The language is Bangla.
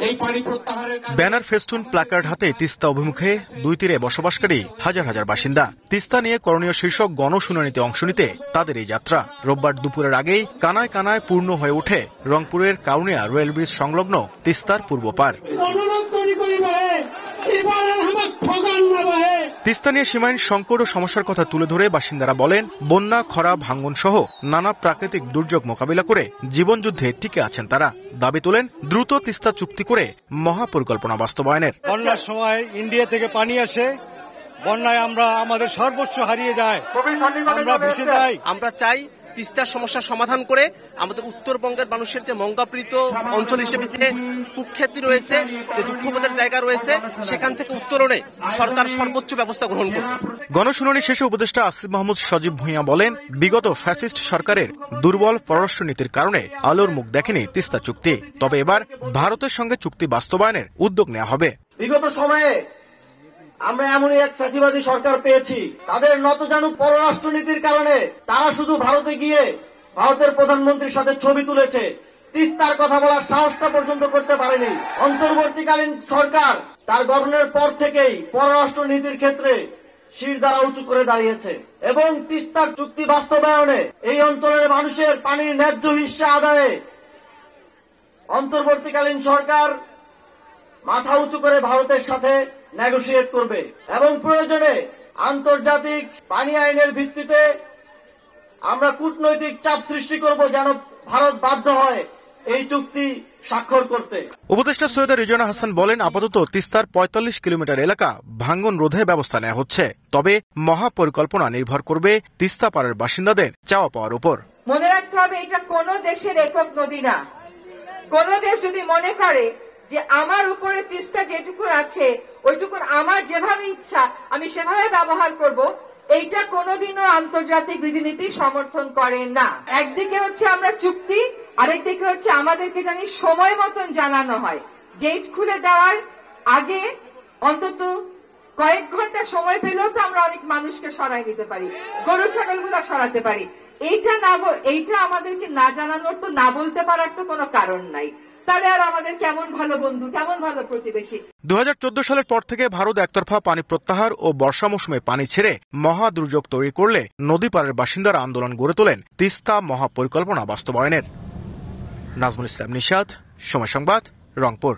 এই পানি প্রত্যাহারের ব্যানার, ফেস্টুন, প্ল্যাকার্ড হাতে তিস্তা অভিমুখে দুই তীরে বসবাসকারী হাজার হাজার বাসিন্দা। তিস্তা নিয়ে করণীয় শীর্ষক গণশুনানিতে অংশ নিতে তাদের এই যাত্রা। রোববার দুপুরের আগেই কানায় কানায় পূর্ণ হয়ে ওঠে রংপুরের কাউনিয়া রেল ব্রিজ সংলগ্ন তিস্তার পূর্ব পার। তিস্তা নিয়ে সীমাহীন সংকট ও সমস্যার কথা তুলে ধরে বাসিন্দারা বলেন, বন্যা, খরা, ভাঙন সহ নানা প্রাকৃতিক দুর্যোগ মোকাবিলা করে জীবনযুদ্ধে টিকে আছেন তারা। দাবি তোলেন দ্রুত তিস্তা চুক্তি করে মহাপরিকল্পনা বাস্তবায়নের। বন্যার সময় ইন্ডিয়া থেকে পানি আসে, বন্যায় আমরা আমাদের সর্বোচ্চ হারিয়ে যায়, আমরা ভেসে যাই। আমরা চাই তিস্তার সমস্যার সমাধান করে আমাদের উত্তরবঙ্গের মানুষের যে মঙ্গাপ্রীত অঞ্চল হিসেবে যে কুখ্যাতি রয়েছে, যে দুঃখবোধের জায়গা রয়েছে, সেখান থেকে উত্তরণে সরকার সর্বোচ্চ ব্যবস্থা গ্রহণ করবে। গণশুনানি শেষে উপদেষ্টা আসিফ মাহমুদ সজীব ভূঁইয়া বলেন, বিগত ফ্যাসিস্ট সরকারের দুর্বল পররাষ্ট্রনীতির কারণে আলোর মুখ দেখেনি তিস্তা চুক্তি। তবে এবার ভারতের সঙ্গে চুক্তি বাস্তবায়নের উদ্যোগ নেওয়া হবে। বিগত সময়ে আমরা এমনই এক ফ্যাসিবাদী সরকার পেয়েছি, তাদের নতজানু পররাষ্ট্রনীতির কারণে তারা শুধু ভারতে গিয়ে ভারতের প্রধানমন্ত্রীর সাথে ছবি তুলেছে, তিস্তার কথা বলার সাহসটা পর্যন্ত করতে পারেনি। অন্তর্বর্তীকালীন সরকার তার গঠনের পর থেকেই পররাষ্ট্রনীতির ক্ষেত্রে শিরদাঁড়া উঁচু করে দাঁড়িয়েছে এবং তিস্তার চুক্তি বাস্তবায়নে এই অঞ্চলের মানুষের পানির ন্যায্য হিস্সা আদায়ে অন্তর্বর্তীকালীন সরকার মাথা উঁচু করে ভারতের সাথে নেগোশিয়েট করবে এবং প্রয়োজনে আন্তর্জাতিক পানি আইনের ভিত্তিতে আমরা কূটনৈতিক চাপ সৃষ্টি করব যেন ভারত বাধ্য হয় এই চুক্তি স্বাক্ষর করতে। উপদেষ্টা সৈয়দা রিজওয়ানা হাসান বলেন, আপাতত তিস্তার ৪৫ কিলোমিটার এলাকা ভাঙন রোধে ব্যবস্থা নেওয়া হচ্ছে, তবে মহাপরিকল্পনা নির্ভর করবে তিস্তা পাড়ের বাসিন্দাদের চাওয়া পাওয়ার উপর। মনে রাখতে হবে, এটা কোন দেশের একক নদী না। কোন দেশ যদি মনে করে যে আমার উপরে তিস্তা যেটুকু আছে ওইটুকু আমার যেভাবে ইচ্ছা আমি সেভাবে ব্যবহার করব, এইটা কোনোদিনও আন্তর্জাতিক রীতিনীতি সমর্থন করে না। একদিকে হচ্ছে আমরা চুক্তি, আরেকদিকে হচ্ছে আমাদেরকে জানি সময় মতন জানানো হয়। গেট খুলে দেওয়ার আগে অন্তত কয়েক ঘন্টা সময় পেলেও তো আমরা অনেক মানুষকে সরাই দিতে পারি, গরু ছাগলগুলো সরাতে পারি। এইটা আমাদেরকে না জানানোর তো, না বলতে পারার তো কোনো কারণ নাই। তাহলে আর আমাদের কেমন ভালো বন্ধু, কেমন ভালো প্রতিবেশী। 2014 সালের পর থেকে ভারত একতরফা পানি প্রত্যাহার ও বর্ষা মৌসুমে পানি ছেড়ে মহা দুর্যোগ তৈরি করলে নদী পাড়ের বাসিন্দারা আন্দোলন গড়ে তোলেন তিস্তা মহাপরিকল্পনা বাস্তবায়নের। নাজমুল ইসলাম নিশাত, সময় সংবাদ, রংপুর।